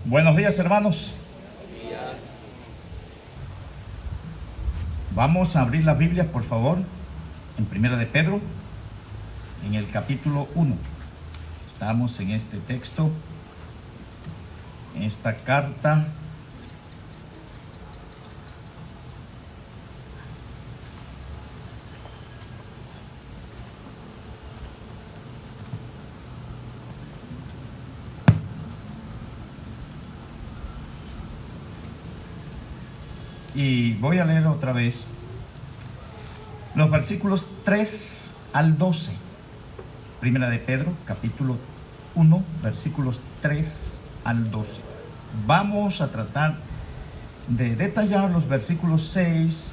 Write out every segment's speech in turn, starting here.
Buenos días, hermanos. Vamos a abrir la Biblia, por favor, en Primera de Pedro, en el capítulo 1. Estamos en este texto, en esta carta. Y voy a leer otra vez los versículos 3 al 12. Primera de Pedro, capítulo 1, versículos 3 al 12. Vamos a tratar de detallar los versículos 6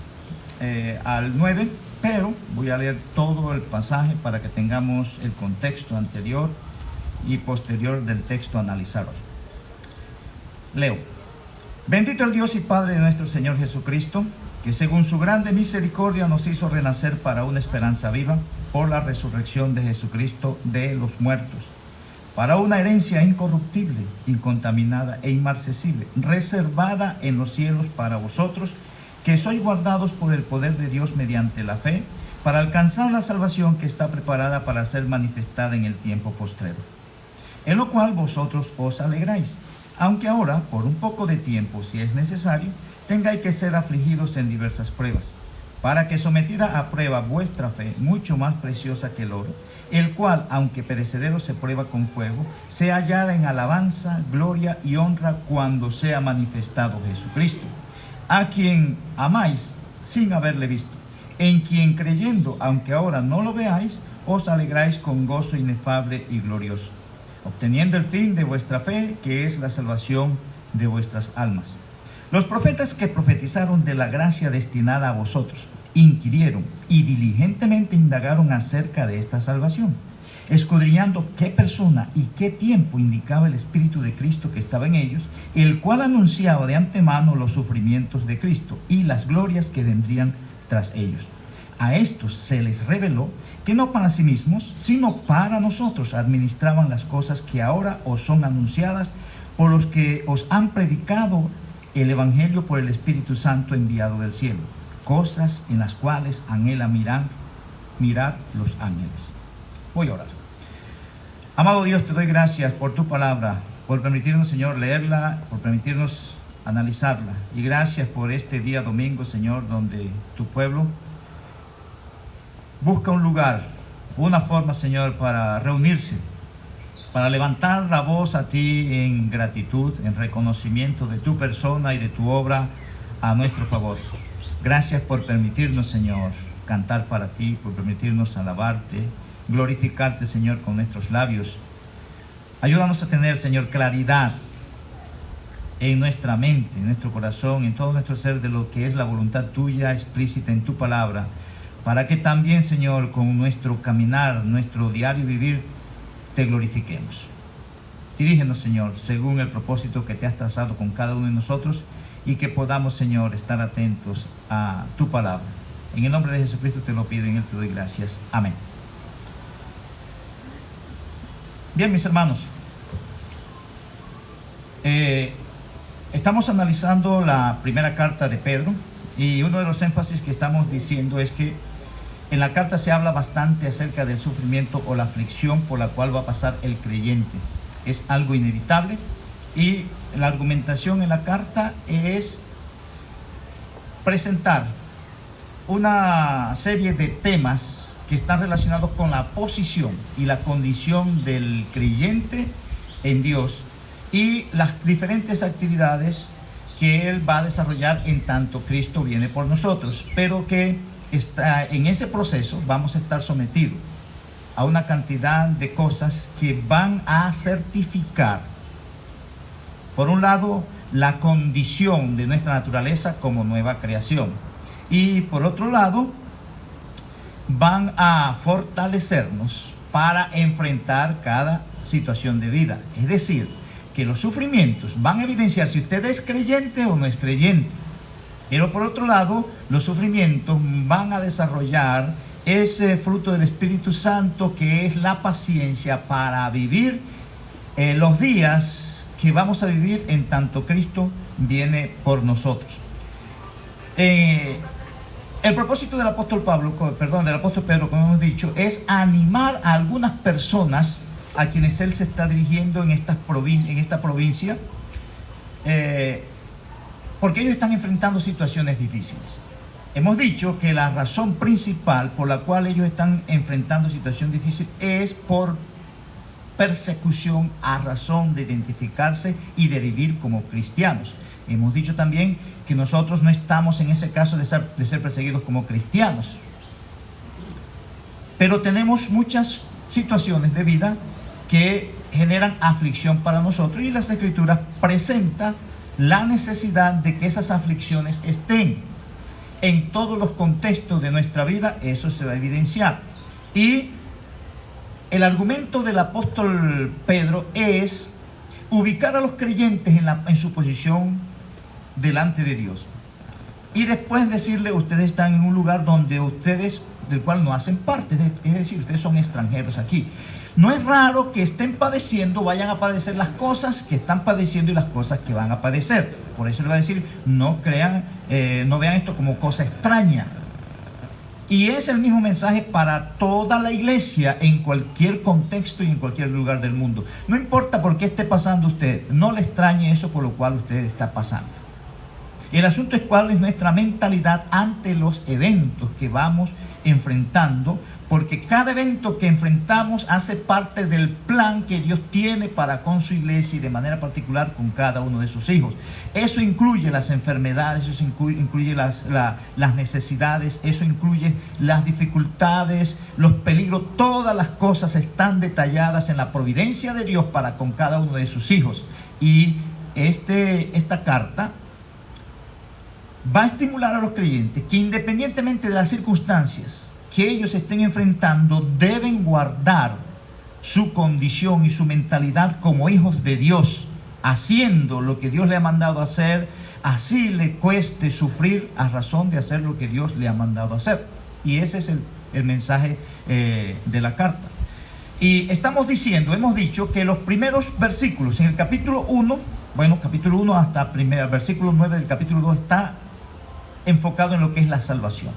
al 9, pero voy a leer todo el pasaje para que tengamos el contexto anterior y posterior del texto a analizar hoy. Leo. Bendito el Dios y Padre de nuestro Señor Jesucristo, que según su grande misericordia nos hizo renacer para una esperanza viva por la resurrección de Jesucristo de los muertos, para una herencia incorruptible, incontaminada e inmarcesible, reservada en los cielos para vosotros, que sois guardados por el poder de Dios mediante la fe, para alcanzar la salvación que está preparada para ser manifestada en el tiempo postrero, en lo cual vosotros os alegráis, aunque ahora, por un poco de tiempo, si es necesario, tengáis que ser afligidos en diversas pruebas, para que sometida a prueba vuestra fe, mucho más preciosa que el oro, el cual, aunque perecedero se prueba con fuego, sea hallada en alabanza, gloria y honra cuando sea manifestado Jesucristo, a quien amáis sin haberle visto, en quien creyendo, aunque ahora no lo veáis, os alegráis con gozo inefable y glorioso, obteniendo el fin de vuestra fe, que es la salvación de vuestras almas. Los profetas que profetizaron de la gracia destinada a vosotros, inquirieron y diligentemente indagaron acerca de esta salvación, escudriñando qué persona y qué tiempo indicaba el Espíritu de Cristo que estaba en ellos, el cual anunciaba de antemano los sufrimientos de Cristo y las glorias que vendrían tras ellos. A estos se les reveló que no para sí mismos, sino para nosotros administraban las cosas que ahora os son anunciadas por los que os han predicado el Evangelio por el Espíritu Santo enviado del cielo, cosas en las cuales anhela mirar los ángeles. Voy a orar. Amado Dios, te doy gracias por tu palabra, por permitirnos, Señor, leerla, por permitirnos analizarla. Y gracias por este día domingo, Señor, donde tu pueblo busca un lugar, una forma, Señor, para reunirse, para levantar la voz a ti en gratitud, en reconocimiento de tu persona y de tu obra a nuestro favor. Gracias por permitirnos, Señor, cantar para ti, por permitirnos alabarte, glorificarte, Señor, con nuestros labios. Ayúdanos a tener, Señor, claridad en nuestra mente, en nuestro corazón, en todo nuestro ser de lo que es la voluntad tuya explícita en tu palabra, para que también, Señor, con nuestro caminar, nuestro diario vivir, te glorifiquemos. Dirígenos, Señor, según el propósito que te has trazado con cada uno de nosotros, y que podamos, Señor, estar atentos a tu palabra. En el nombre de Jesucristo te lo pido y en él te doy gracias. Amén. Bien, mis hermanos, estamos analizando la primera carta de Pedro, y uno de los énfasis que estamos diciendo es que en la carta se habla bastante acerca del sufrimiento o la aflicción por la cual va a pasar el creyente. Es algo inevitable, y la argumentación en la carta es presentar una serie de temas que están relacionados con la posición y la condición del creyente en Dios y las diferentes actividades que él va a desarrollar en tanto Cristo viene por nosotros, pero que en ese proceso vamos a estar sometidos a una cantidad de cosas que van a certificar, por un lado, la condición de nuestra naturaleza como nueva creación, y por otro lado, van a fortalecernos para enfrentar cada situación de vida. Es decir, que los sufrimientos van a evidenciar si usted es creyente o no es creyente. Pero por otro lado, los sufrimientos van a desarrollar ese fruto del Espíritu Santo, que es la paciencia para vivir los días que vamos a vivir en tanto Cristo viene por nosotros. El propósito del apóstol Pedro, como hemos dicho, es animar a algunas personas a quienes él se está dirigiendo en esta provincia, porque ellos están enfrentando situaciones difíciles. Hemos dicho que la razón principal por la cual ellos están enfrentando situaciones difíciles es por persecución a razón de identificarse y de vivir como cristianos. Hemos dicho también que nosotros no estamos en ese caso de ser perseguidos como cristianos, pero tenemos muchas situaciones de vida que generan aflicción para nosotros, y las Escrituras presentan la necesidad de que esas aflicciones estén en todos los contextos de nuestra vida. Eso se va a evidenciar, y el argumento del apóstol Pedro es ubicar a los creyentes en su posición delante de Dios, y después decirle: ustedes están en un lugar del cual no hacen parte, es decir, ustedes son extranjeros aquí. No es raro que estén padeciendo, vayan a padecer las cosas que están padeciendo y las cosas que van a padecer. Por eso le va a decir: no vean esto como cosa extraña. Y es el mismo mensaje para toda la iglesia, en cualquier contexto y en cualquier lugar del mundo. No importa por qué esté pasando usted, no le extrañe eso por lo cual usted está pasando. El asunto es cuál es nuestra mentalidad ante los eventos que vamos enfrentando, porque cada evento que enfrentamos hace parte del plan que Dios tiene para con su iglesia, y de manera particular con cada uno de sus hijos. Eso incluye las enfermedades, eso incluye las necesidades, eso incluye las dificultades, los peligros. Todas las cosas están detalladas en la providencia de Dios para con cada uno de sus hijos. Y esta carta va a estimular a los creyentes que, independientemente de las circunstancias que ellos estén enfrentando, deben guardar su condición y su mentalidad como hijos de Dios, haciendo lo que Dios le ha mandado hacer, así le cueste sufrir, a razón de hacer lo que Dios le ha mandado hacer. Y ese es el mensaje de la carta. Y hemos dicho que los primeros versículos en el capítulo 1, capítulo 1 hasta versículo 9 del capítulo 2 está enfocado en lo que es la salvación.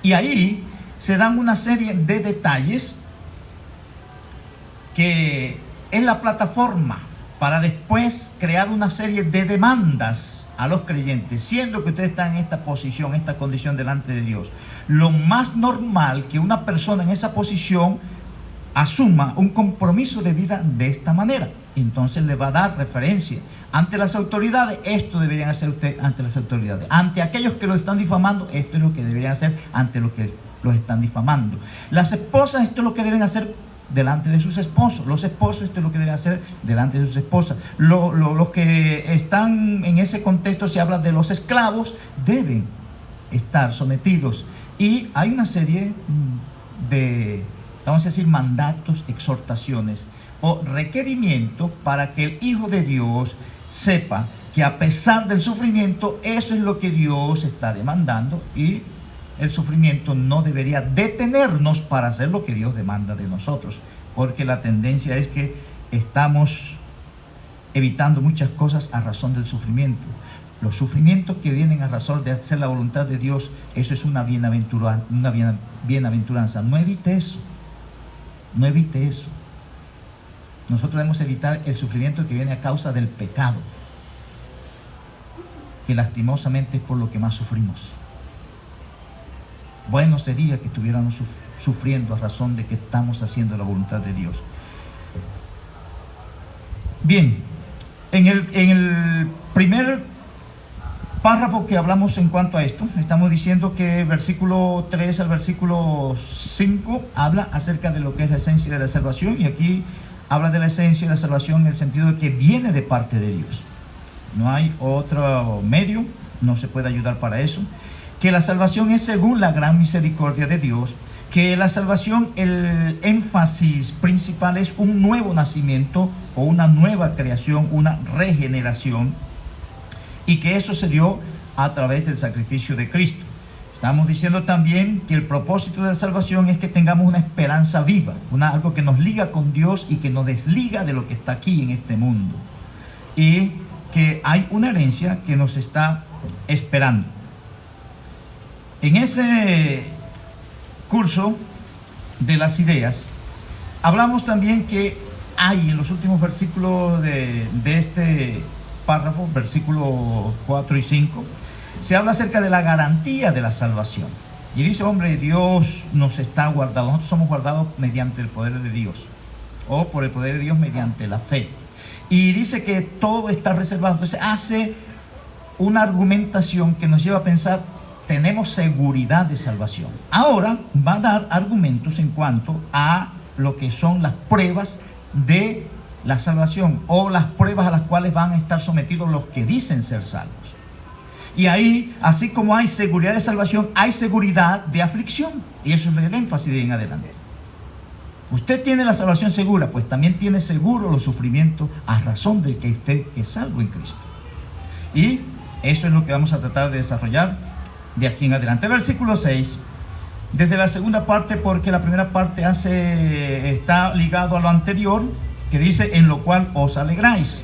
Y ahí se dan una serie de detalles que es la plataforma para después crear una serie de demandas a los creyentes, siendo que ustedes están en esta posición, esta condición delante de Dios. Lo más normal que una persona en esa posición asuma un compromiso de vida de esta manera. Entonces le va a dar referencia ante las autoridades: esto deberían hacer ustedes ante las autoridades. Ante aquellos que los están difamando, esto es lo que deberían hacer ante los que los están difamando. Las esposas, esto es lo que deben hacer delante de sus esposos. Los esposos, esto es lo que deben hacer delante de sus esposas. Los que están en ese contexto, se habla de los esclavos, deben estar sometidos. Y hay una serie de, vamos a decir, mandatos, exhortaciones o requerimientos para que el Hijo de Dios sepa que, a pesar del sufrimiento, eso es lo que Dios está demandando, y el sufrimiento no debería detenernos para hacer lo que Dios demanda de nosotros, porque la tendencia es que estamos evitando muchas cosas a razón del sufrimiento. Los sufrimientos que vienen a razón de hacer la voluntad de Dios, eso es una bienaventuranza. No evite eso. No evite eso. Nosotros debemos evitar el sufrimiento que viene a causa del pecado, que lastimosamente es por lo que más sufrimos. Bueno sería que estuviéramos sufriendo a razón de que estamos haciendo la voluntad de Dios. Bien, en el primer párrafo que hablamos en cuanto a esto, estamos diciendo que versículo 3 al versículo 5 habla acerca de lo que es la esencia de la salvación, y aquí habla de la esencia de la salvación en el sentido de que viene de parte de Dios. No hay otro medio, no se puede ayudar para eso. Que la salvación es según la gran misericordia de Dios. Que la salvación, el énfasis principal es un nuevo nacimiento o una nueva creación, una regeneración. Y que eso se dio a través del sacrificio de Cristo. Estamos diciendo también que el propósito de la salvación es que tengamos una esperanza viva, algo que nos liga con Dios y que nos desliga de lo que está aquí en este mundo. y que hay una herencia que nos está esperando. En ese curso de las ideas, hablamos también que hay en los últimos versículos de este párrafo, versículos 4 y 5, se habla acerca de la garantía de la salvación. Y dice, hombre, Dios nos está guardado, nosotros somos guardados mediante el poder de Dios, o por el poder de Dios mediante la fe. Y dice que todo está reservado. Entonces hace una argumentación que nos lleva a pensar, tenemos seguridad de salvación. Ahora va a dar argumentos en cuanto a lo que son las pruebas de la salvación, o las pruebas a las cuales van a estar sometidos los que dicen ser salvos. Y ahí, así como hay seguridad de salvación, hay seguridad de aflicción. Y eso es el énfasis de en adelante. Usted tiene la salvación segura, pues también tiene seguro los sufrimientos a razón de que usted es salvo en Cristo. Y eso es lo que vamos a tratar de desarrollar de aquí en adelante. Versículo 6, desde la segunda parte, porque la primera parte está ligado a lo anterior, que dice, en lo cual os alegráis.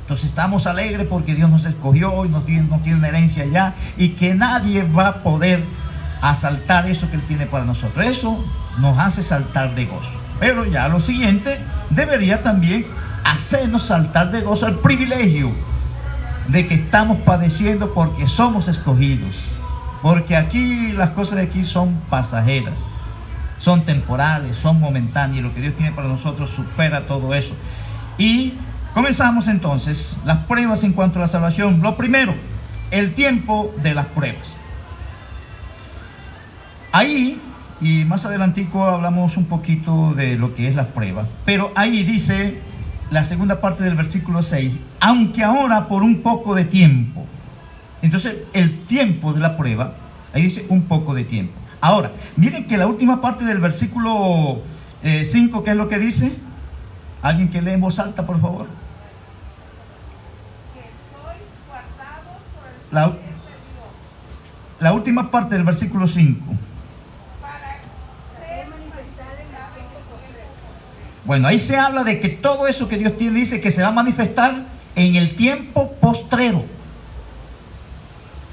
Entonces estamos alegres porque Dios nos escogió y nos tiene una herencia ya, y que nadie va a poder asaltar eso que Él tiene para nosotros. Eso nos hace saltar de gozo. Pero ya lo siguiente debería también hacernos saltar de gozo el privilegio de que estamos padeciendo porque somos escogidos. Porque aquí las cosas de aquí son pasajeras, son temporales, son momentáneas, y lo que Dios tiene para nosotros supera todo eso. Y comenzamos entonces las pruebas en cuanto a la salvación. Lo primero, el tiempo de las pruebas. Ahí, y más adelantico hablamos un poquito de lo que es las pruebas, pero ahí dice la segunda parte del versículo 6, aunque ahora por un poco de tiempo. Entonces el tiempo de la prueba, ahí dice un poco de tiempo. Ahora, miren que la última parte del versículo 5, ¿qué es lo que dice? ¿Alguien que lee en voz alta, por favor? Que sois guardados por el poder de Dios. La última parte del versículo 5. Para ser manifestada en la tiempo postrero. Bueno, ahí se habla de que todo eso que Dios tiene, dice que se va a manifestar en el tiempo postrero.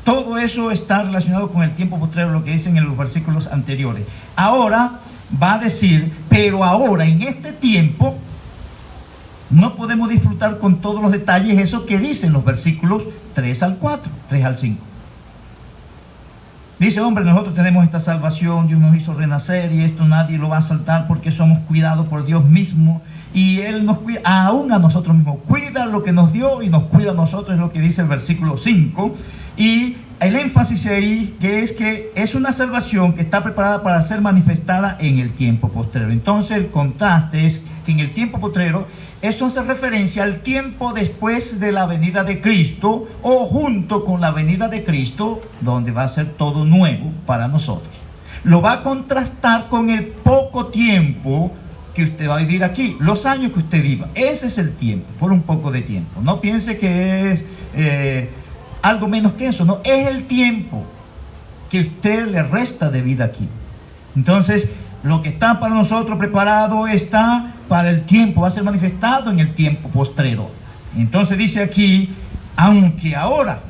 Todo eso está relacionado con el tiempo postrero, lo que dicen en los versículos anteriores. Ahora va a decir, pero ahora en este tiempo no podemos disfrutar con todos los detalles eso que dicen los versículos 3 al 4, 3 al 5. Dice, hombre, nosotros tenemos esta salvación, Dios nos hizo renacer y esto nadie lo va a saltar porque somos cuidados por Dios mismo y Él nos cuida, aún a nosotros mismos, cuida lo que nos dio y nos cuida a nosotros, es lo que dice el versículo 5. Y el énfasis ahí que es una salvación que está preparada para ser manifestada en el tiempo postrero. Entonces el contraste es que en el tiempo postrero, eso hace referencia al tiempo después de la venida de Cristo, o junto con la venida de Cristo, donde va a ser todo nuevo para nosotros. Lo va a contrastar con el poco tiempo que usted va a vivir aquí, los años que usted viva. Ese es el tiempo, por un poco de tiempo. No piense que es algo menos que eso, no, es el tiempo que usted le resta de vida aquí. Entonces, lo que está para nosotros preparado está para el tiempo, va a ser manifestado en el tiempo postrero. Entonces dice aquí, aunque ahora,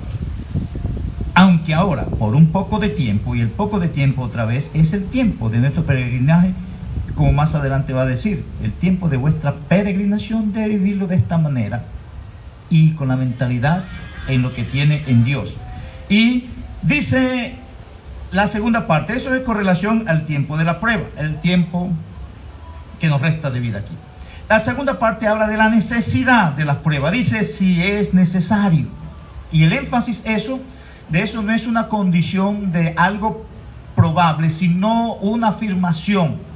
por un poco de tiempo, y el poco de tiempo otra vez es el tiempo de nuestro peregrinaje, como más adelante va a decir, el tiempo de vuestra peregrinación, de vivirlo de esta manera y con la mentalidad en lo que tiene en Dios. Y dice la segunda parte, eso es con relación al tiempo de la prueba, el tiempo que nos resta de vida aquí. La segunda parte habla de la necesidad de las pruebas, dice si es necesario, y el énfasis de eso no es una condición de algo probable, sino una afirmación.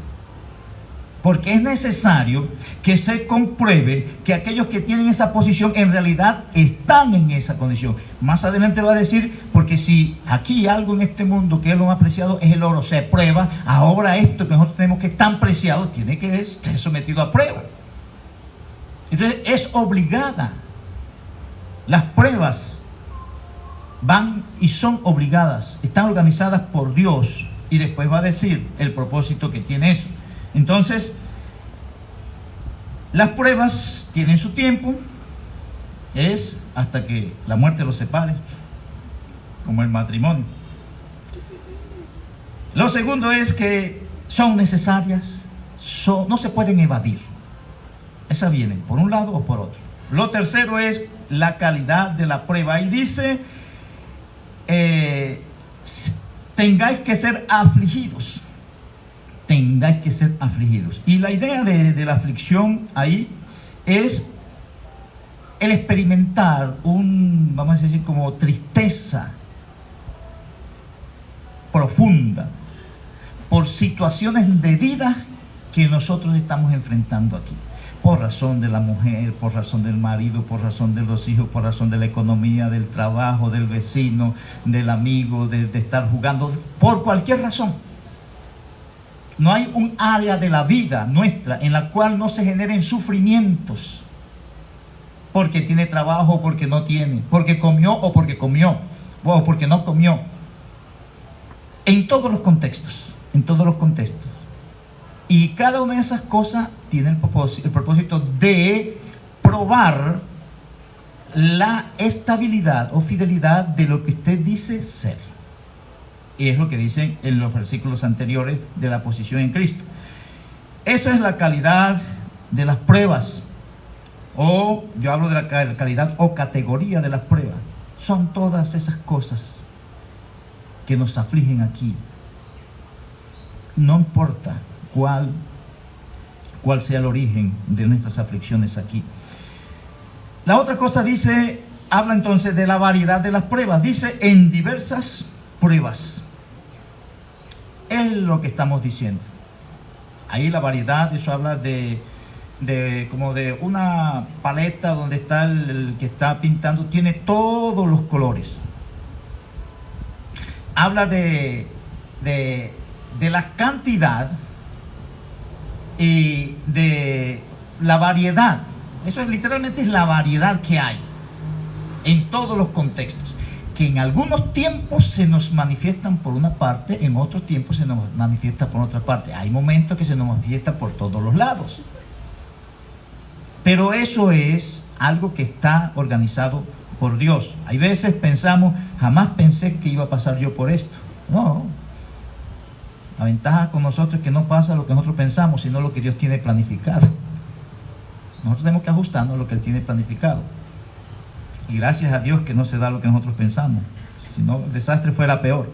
Porque es necesario que se compruebe que aquellos que tienen esa posición en realidad están en esa condición. Más adelante va a decir, porque si aquí algo en este mundo que es lo más preciado es el oro, se prueba, ahora esto que nosotros tenemos que es tan preciado, tiene que ser sometido a prueba. Entonces es obligada. Las pruebas van y son obligadas, están organizadas por Dios, y después va a decir el propósito que tiene eso. Entonces, las pruebas tienen su tiempo, es hasta que la muerte los separe, como el matrimonio. Lo segundo es que son necesarias, no se pueden evadir. Esas vienen por un lado o por otro. Lo tercero es la calidad de la prueba. Y dice, tengáis que ser afligidos. Tengáis que ser afligidos. Y la idea de la aflicción ahí es el experimentar vamos a decir, como tristeza profunda por situaciones de vida que nosotros estamos enfrentando aquí. Por razón de la mujer, por razón del marido, por razón de los hijos, por razón de la economía, del trabajo, del vecino, del amigo, de estar jugando, por cualquier razón. No hay un área de la vida nuestra en la cual no se generen sufrimientos. Porque tiene trabajo o porque no tiene, porque comió o porque comió, o porque no comió. En todos los contextos, en todos los contextos. Y cada una de esas cosas tiene el propósito de probar la estabilidad o fidelidad de lo que usted dice ser. Y es lo que dicen en los versículos anteriores de la posición en Cristo. Eso es la calidad de las pruebas. O yo hablo de la calidad o categoría de las pruebas. Son todas esas cosas que nos afligen aquí. No importa cuál sea el origen de nuestras aflicciones aquí. La otra cosa dice, habla entonces de la variedad de las pruebas. Dice en diversas pruebas. Es lo que estamos diciendo. Ahí la variedad, eso habla de como de una paleta donde está el que está pintando, tiene todos los colores. Habla de la cantidad y de la variedad. Eso literalmente es la variedad que hay en todos los contextos, que en algunos tiempos se nos manifiestan por una parte, en otros tiempos se nos manifiesta por otra parte. Hay momentos que se nos manifiesta por todos los lados. Pero eso es algo que está organizado por Dios. Hay veces pensamos, jamás pensé que iba a pasar yo por esto. No. La ventaja con nosotros es que no pasa lo que nosotros pensamos, sino lo que Dios tiene planificado. Nosotros tenemos que ajustarnos a lo que Él tiene planificado. Y gracias a Dios que no se da lo que nosotros pensamos. Si no, el desastre fuera peor.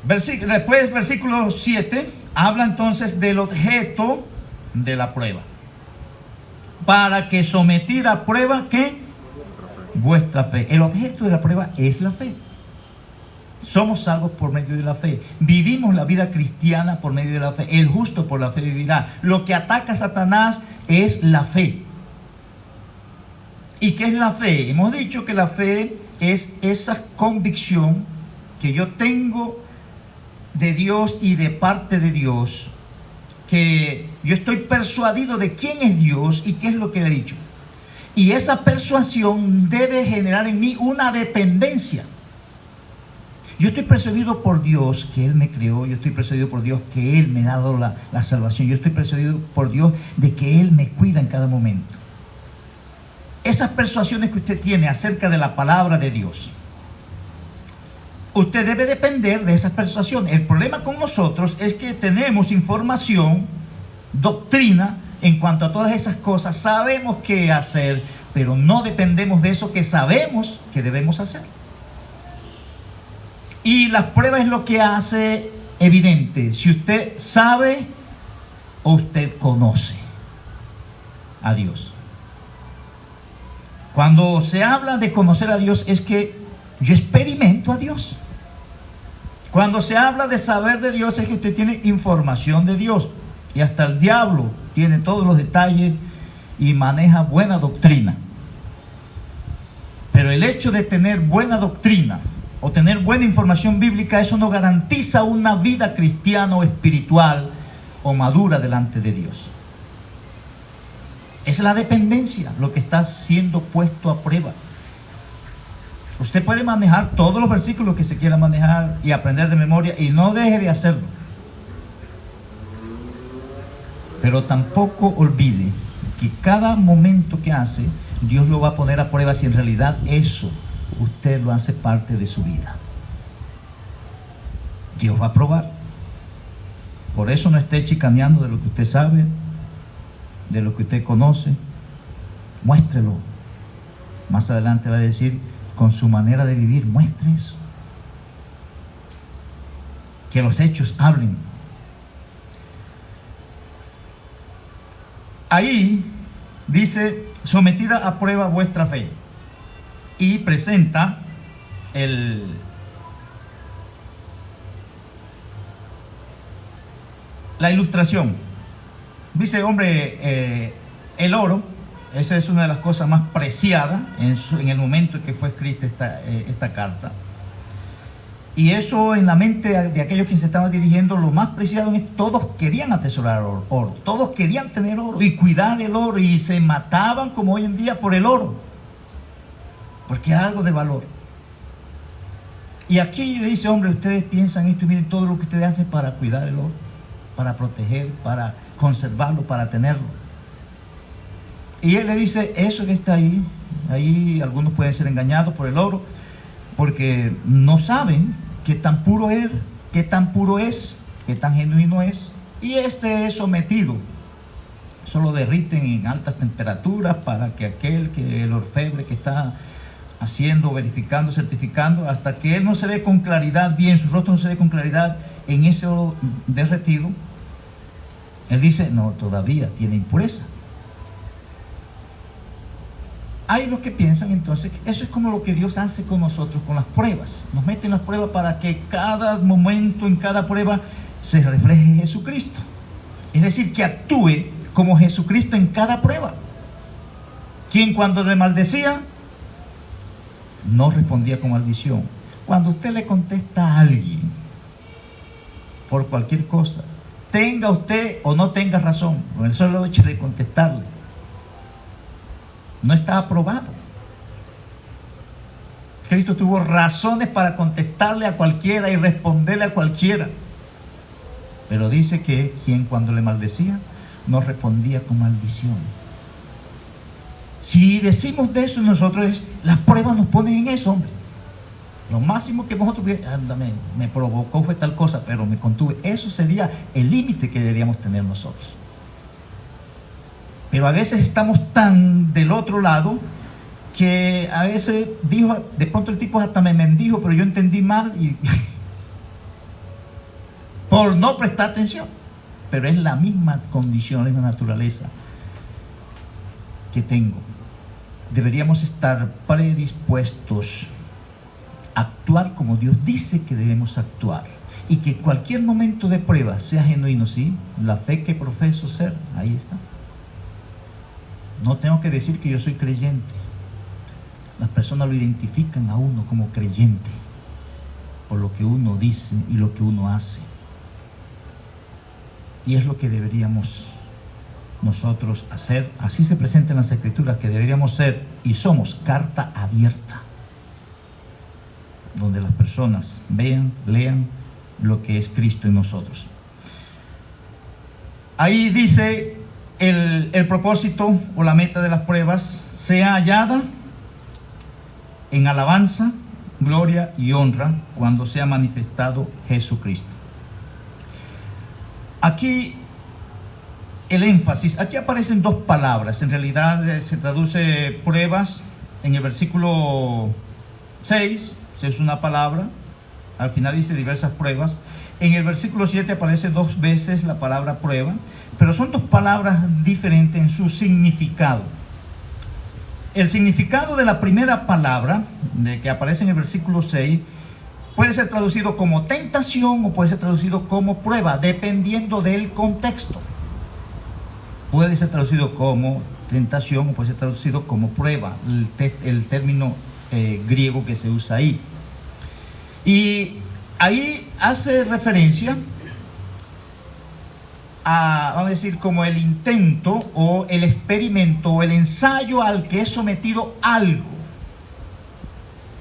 Después, versículo 7, habla entonces del objeto de la prueba. Para que sometida a prueba, ¿qué? Vuestra fe. El objeto de la prueba es la fe. Somos salvos por medio de la fe. Vivimos la vida cristiana por medio de la fe. El justo por la fe vivirá. Lo que ataca a Satanás es la fe. ¿Y qué es la fe? Hemos dicho que la fe es esa convicción que yo tengo de Dios y de parte de Dios, que yo estoy persuadido de quién es Dios y qué es lo que le he dicho. Y esa persuasión debe generar en mí una dependencia. Yo estoy persuadido por Dios que Él me creó. Yo estoy persuadido por Dios que Él me ha dado la salvación. Yo estoy persuadido por Dios de que Él me cuida en cada momento. Esas persuasiones que usted tiene acerca de la palabra de Dios, usted debe depender de esas persuasiones. El problema con nosotros es que tenemos información, doctrina, en cuanto a todas esas cosas. Sabemos qué hacer, pero no dependemos de eso que sabemos que debemos hacer. Y las pruebas es lo que hace evidente si usted sabe o usted conoce a Dios. Cuando se habla de conocer a Dios es que yo experimento a Dios. Cuando se habla de saber de Dios es que usted tiene información de Dios. Y hasta el diablo tiene todos los detalles y maneja buena doctrina. Pero el hecho de tener buena doctrina o tener buena información bíblica, eso no garantiza una vida cristiana o espiritual o madura delante de Dios. Es la dependencia lo que está siendo puesto a prueba. Usted puede manejar todos los versículos que se quiera manejar y aprender de memoria, y no deje de hacerlo. Pero tampoco olvide que cada momento que hace, Dios lo va a poner a prueba si en realidad eso usted lo hace parte de su vida. Dios va a probar. Por eso no esté chicaneando de lo que usted sabe, de lo que usted conoce. Muéstrelo. Más adelante va a decir, con su manera de vivir, muestre eso. Que los hechos hablen. Ahí dice, sometida a prueba vuestra fe. Y presenta la ilustración. Dice, hombre, el oro, esa es una de las cosas más preciadas en el momento en que fue escrita esta carta. Y eso en la mente de aquellos que se estaban dirigiendo, lo más preciado es que todos querían atesorar oro, todos querían tener oro y cuidar el oro, y se mataban como hoy en día por el oro, porque es algo de valor. Y aquí le dice, hombre, ustedes piensan esto y miren todo lo que ustedes hacen para cuidar el oro, para proteger, para conservarlo, para tenerlo. Y él le dice, eso que está ahí algunos pueden ser engañados por el oro, porque no saben qué tan puro es, qué tan genuino es, y este es sometido. Eso lo derriten en altas temperaturas para que el orfebre que está haciendo, verificando, certificando, hasta que él no se ve con claridad bien, su rostro no se ve con claridad en ese oro derretido, él dice, no, todavía tiene impureza. Hay los que piensan entonces que eso es como lo que Dios hace con nosotros, con las pruebas. Nos mete en las pruebas para que cada momento, en cada prueba, se refleje Jesucristo. Es decir, que actúe como Jesucristo en cada prueba. Quien cuando le maldecía, no respondía con maldición. Cuando usted le contesta a alguien, por cualquier cosa, tenga usted o no tenga razón, con el solo hecho de contestarle, no está aprobado. Cristo tuvo razones para contestarle a cualquiera y responderle a cualquiera, pero dice que quien cuando le maldecía no respondía con maldición. Si decimos de eso nosotros, las pruebas nos ponen en eso, hombre. Lo máximo que nosotros me provocó fue tal cosa, pero me contuve. Eso sería el límite que deberíamos tener nosotros. Pero a veces estamos tan del otro lado que a veces dijo, de pronto el tipo hasta me bendijo, pero yo entendí mal y por no prestar atención. Pero es la misma condición, la misma naturaleza que tengo. Deberíamos estar predispuestos a actuar como Dios dice que debemos actuar, y que cualquier momento de prueba sea genuino, ¿sí? La fe que profeso ser, ahí está. No tengo que decir que yo soy creyente. Las personas lo identifican a uno como creyente por lo que uno dice y lo que uno hace. Y es lo que deberíamos nosotros hacer. Así se presenta en las Escrituras, que deberíamos ser y somos carta abierta, donde las personas vean, lean lo que es Cristo en nosotros. Ahí dice el propósito o la meta de las pruebas: sea hallada en alabanza, gloria y honra cuando sea manifestado Jesucristo. Aquí el énfasis, aquí aparecen dos palabras. En realidad se traduce pruebas en el versículo 6, es una palabra. Al final dice diversas pruebas. En el versículo 7 aparece 2 veces la palabra prueba, pero son 2 palabras diferentes en su significado. El significado de la primera palabra, de que aparece en el versículo 6, puede ser traducido como tentación o puede ser traducido como prueba, dependiendo del contexto. Puede ser traducido como tentación o puede ser traducido como prueba, el término griego que se usa ahí. Y ahí hace referencia a, vamos a decir, como el intento o el experimento o el ensayo al que es sometido algo,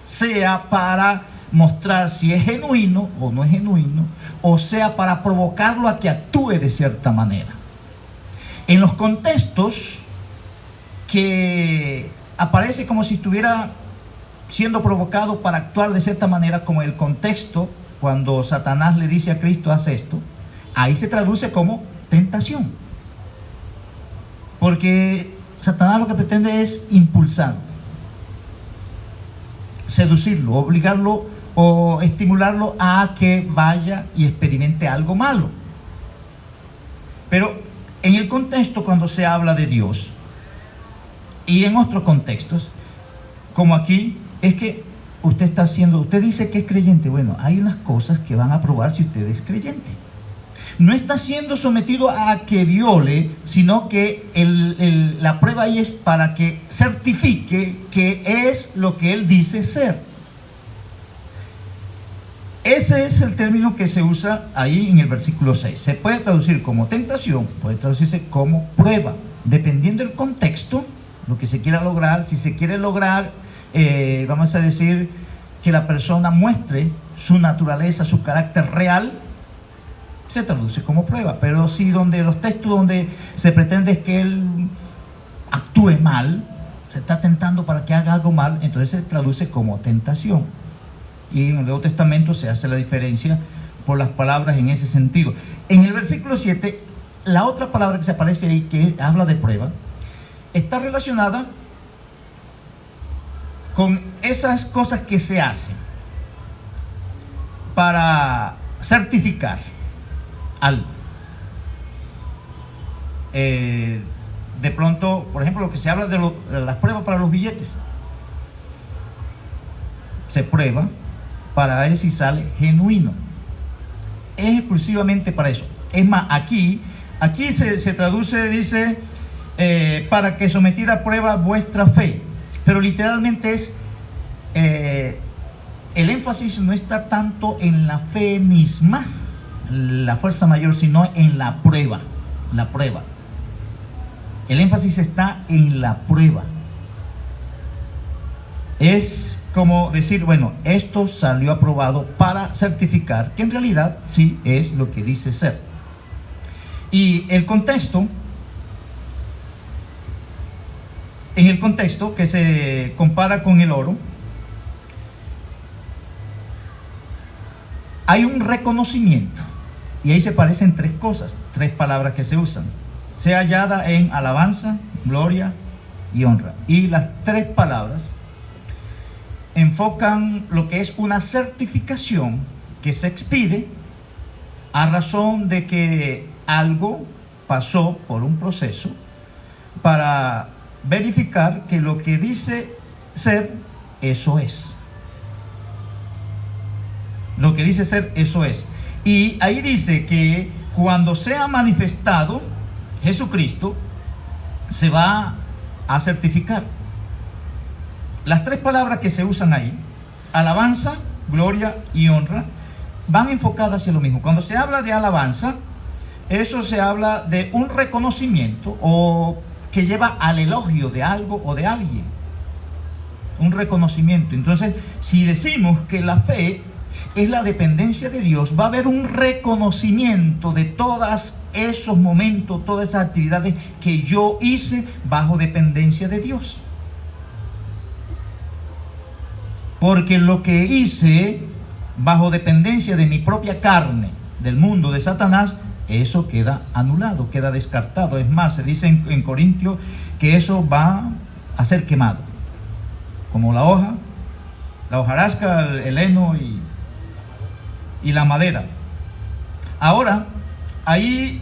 sea para mostrar si es genuino o no es genuino, o sea para provocarlo a que actúe de cierta manera. En los contextos que aparece como si estuviera siendo provocado para actuar de cierta manera, como el contexto cuando Satanás le dice a Cristo: haz esto. Ahí se traduce como tentación, porque Satanás lo que pretende es impulsarlo, seducirlo, obligarlo o estimularlo a que vaya y experimente algo malo. Pero en el contexto, cuando se habla de Dios, y en otros contextos, como aquí, es que usted dice que es creyente. Bueno, hay unas cosas que van a probar si usted es creyente. No está siendo sometido a que viole, sino que la prueba ahí es para que certifique que es lo que él dice ser. Ese es el término que se usa ahí en el versículo 6. Se puede traducir como tentación, puede traducirse como prueba, dependiendo del contexto, lo que se quiera lograr. Si se quiere lograr, vamos a decir, que la persona muestre su naturaleza, su carácter real, se traduce como prueba. Pero si donde los textos donde se pretende es que él actúe mal, se está tentando para que haga algo mal, entonces se traduce como tentación. Y en el Nuevo Testamento se hace la diferencia por las palabras en ese sentido. En el versículo 7, la otra palabra que se aparece ahí, que habla de prueba, está relacionada con esas cosas que se hacen para certificar algo. De pronto, por ejemplo, lo que se habla de las pruebas para los billetes. Se prueba para ver si sale genuino. Es exclusivamente para eso. Es más, aquí se traduce, dice, para que sometida a prueba vuestra fe. Pero literalmente es, el énfasis no está tanto en la fe misma, la fuerza mayor, sino en la prueba. La prueba. El énfasis está en la prueba. Es como decir, bueno, esto salió aprobado para certificar que en realidad sí es lo que dice ser. Y el contexto, en el contexto que se compara con el oro, hay un reconocimiento, y ahí se parecen tres cosas, tres palabras que se usan: sea hallada en alabanza, gloria y honra. Y las tres palabras enfocan lo que es una certificación que se expide a razón de que algo pasó por un proceso para verificar que lo que dice ser, eso es. Lo que dice ser, eso es. Y ahí dice que cuando sea manifestado Jesucristo, se va a certificar. Las tres palabras que se usan ahí, alabanza, gloria y honra, van enfocadas hacia lo mismo. Cuando se habla de alabanza, eso se habla de un reconocimiento o que lleva al elogio de algo o de alguien. Un reconocimiento. Entonces, si decimos que la fe es la dependencia de Dios, va a haber un reconocimiento de todos esos momentos, todas esas actividades que yo hice bajo dependencia de Dios. Porque lo que hice bajo dependencia de mi propia carne, del mundo, de Satanás, eso queda anulado, queda descartado. Es más, se dice en Corintios que eso va a ser quemado, como la hojarasca, el heno y la madera. Ahora, ahí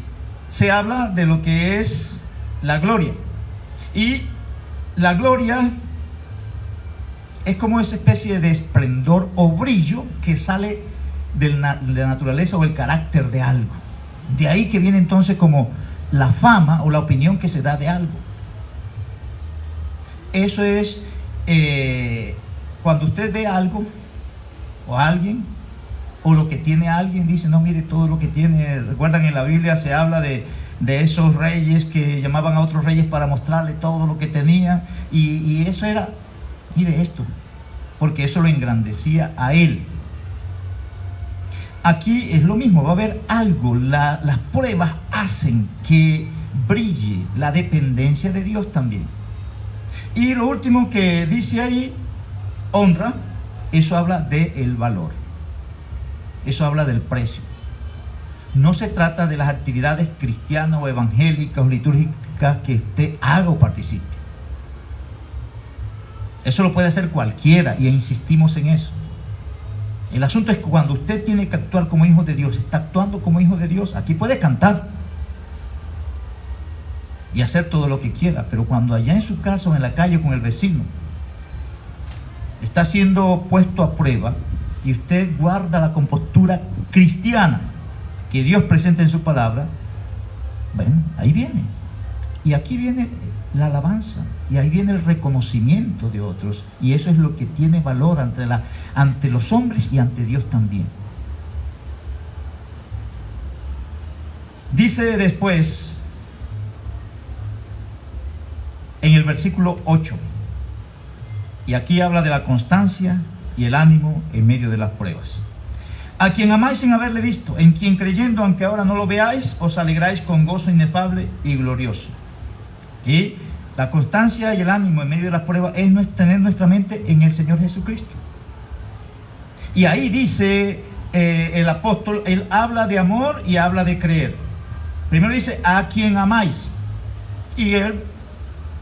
se habla de lo que es la gloria. Y la gloria es como esa especie de esplendor o brillo que sale de la naturaleza o el carácter de algo. De ahí que viene entonces como la fama o la opinión que se da de algo. Eso es cuando usted ve algo o a alguien, o lo que tiene alguien, dice, no, mire todo lo que tiene. Recuerdan, en la Biblia se habla de esos reyes que llamaban a otros reyes para mostrarle todo lo que tenían, y eso era, mire esto, porque eso lo engrandecía a él. Aquí es lo mismo, va a haber algo, las pruebas hacen que brille la dependencia de Dios también. Y lo último que dice ahí, honra, eso habla del valor. Eso habla del precio. No se trata de las actividades cristianas o evangélicas o litúrgicas que usted haga o participe. Eso lo puede hacer cualquiera y insistimos en eso. El asunto es que cuando usted tiene que actuar como hijo de Dios, está actuando como hijo de Dios. Aquí puede cantar y hacer todo lo que quiera, pero cuando allá en su casa o en la calle con el vecino está siendo puesto a prueba y usted guarda la compostura cristiana que Dios presenta en su palabra, bueno, ahí viene. Y aquí viene la alabanza, y ahí viene el reconocimiento de otros, y eso es lo que tiene valor ante los hombres y ante Dios también. Dice después, en el versículo 8, y aquí habla de la constancia y el ánimo en medio de las pruebas. A quien amáis sin haberle visto, en quien creyendo, aunque ahora no lo veáis, os alegráis con gozo inefable y glorioso. Y la constancia y el ánimo en medio de las pruebas es tener nuestra mente en el Señor Jesucristo. Y ahí dice el apóstol, él habla de amor y habla de creer. Primero dice, a quien amáis. Y él,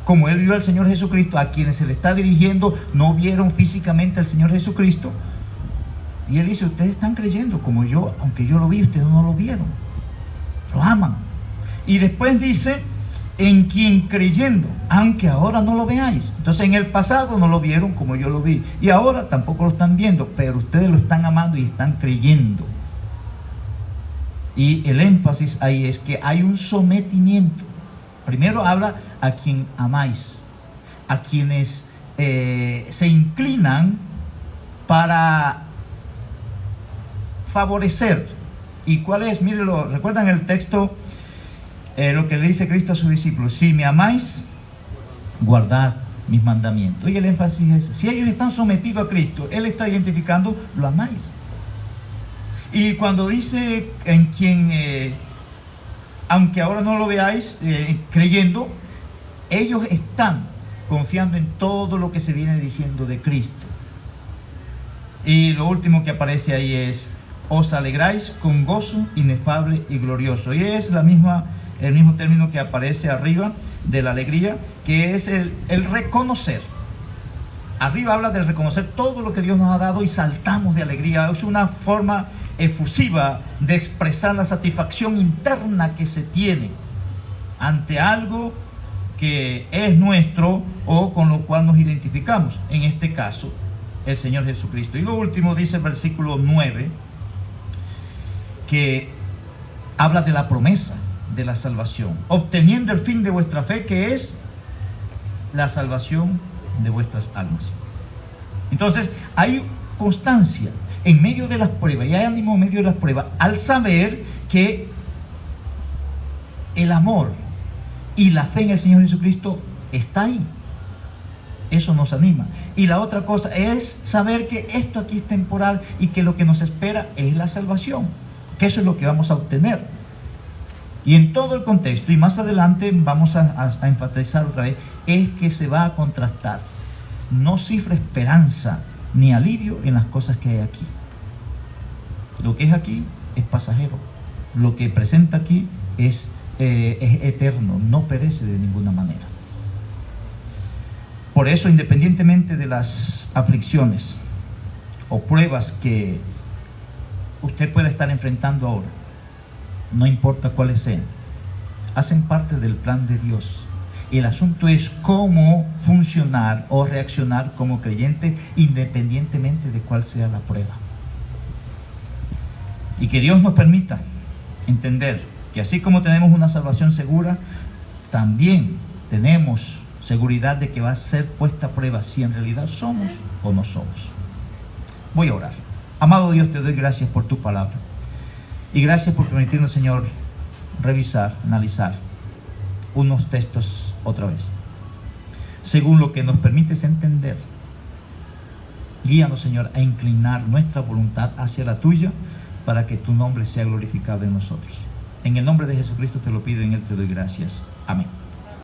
como él vio al Señor Jesucristo, a quienes se le está dirigiendo, no vieron físicamente al Señor Jesucristo. Y él dice, ustedes están creyendo como yo, aunque yo lo vi, ustedes no lo vieron. Lo aman. Y después dice, en quien creyendo, aunque ahora no lo veáis. Entonces en el pasado no lo vieron como yo lo vi, y ahora tampoco lo están viendo, pero ustedes lo están amando y están creyendo. Y el énfasis ahí es que hay un sometimiento. Primero habla a quien amáis, a quienes se inclinan para favorecer. ¿Y cuál es? Mírenlo, recuerdan el texto, lo que le dice Cristo a sus discípulos: si me amáis, guardad mis mandamientos. Y el énfasis es, si ellos están sometidos a Cristo, Él está identificando, lo amáis. Y cuando dice en quien, aunque ahora no lo veáis, creyendo, ellos están confiando en todo lo que se viene diciendo de Cristo. Y lo último que aparece ahí es, os alegráis con gozo inefable y glorioso. Y es el mismo término que aparece arriba de la alegría, que es el reconocer. Arriba habla de reconocer todo lo que Dios nos ha dado y saltamos de alegría. Es una forma efusiva de expresar la satisfacción interna que se tiene ante algo que es nuestro o con lo cual nos identificamos. En este caso, el Señor Jesucristo. Y lo último dice el versículo 9, que habla de la promesa de la salvación, obteniendo el fin de vuestra fe, que es la salvación de vuestras almas. Entonces hay constancia en medio de las pruebas y hay ánimo en medio de las pruebas, al saber que el amor y la fe en el Señor Jesucristo está ahí. Eso nos anima. Y la otra cosa es saber que esto aquí es temporal y que lo que nos espera es la salvación, que eso es lo que vamos a obtener. Y en todo el contexto, y más adelante vamos a enfatizar otra vez, es que se va a contrastar. No cifra esperanza ni alivio en las cosas que hay aquí. Lo que es aquí es pasajero. Lo que presenta aquí es eterno, no perece de ninguna manera. Por eso, independientemente de las aflicciones o pruebas que usted pueda estar enfrentando ahora, no importa cuáles sean, hacen parte del plan de Dios. El asunto es cómo funcionar o reaccionar como creyente independientemente de cuál sea la prueba. Y que Dios nos permita entender que así como tenemos una salvación segura, también tenemos seguridad de que va a ser puesta a prueba si en realidad somos o no somos. Voy a orar. Amado Dios, te doy gracias por tu palabra. Y gracias por permitirnos, Señor, revisar, analizar unos textos otra vez, según lo que nos permites entender. Guíanos, Señor, a inclinar nuestra voluntad hacia la tuya, para que tu nombre sea glorificado en nosotros. En el nombre de Jesucristo te lo pido, en él te doy gracias. Amén.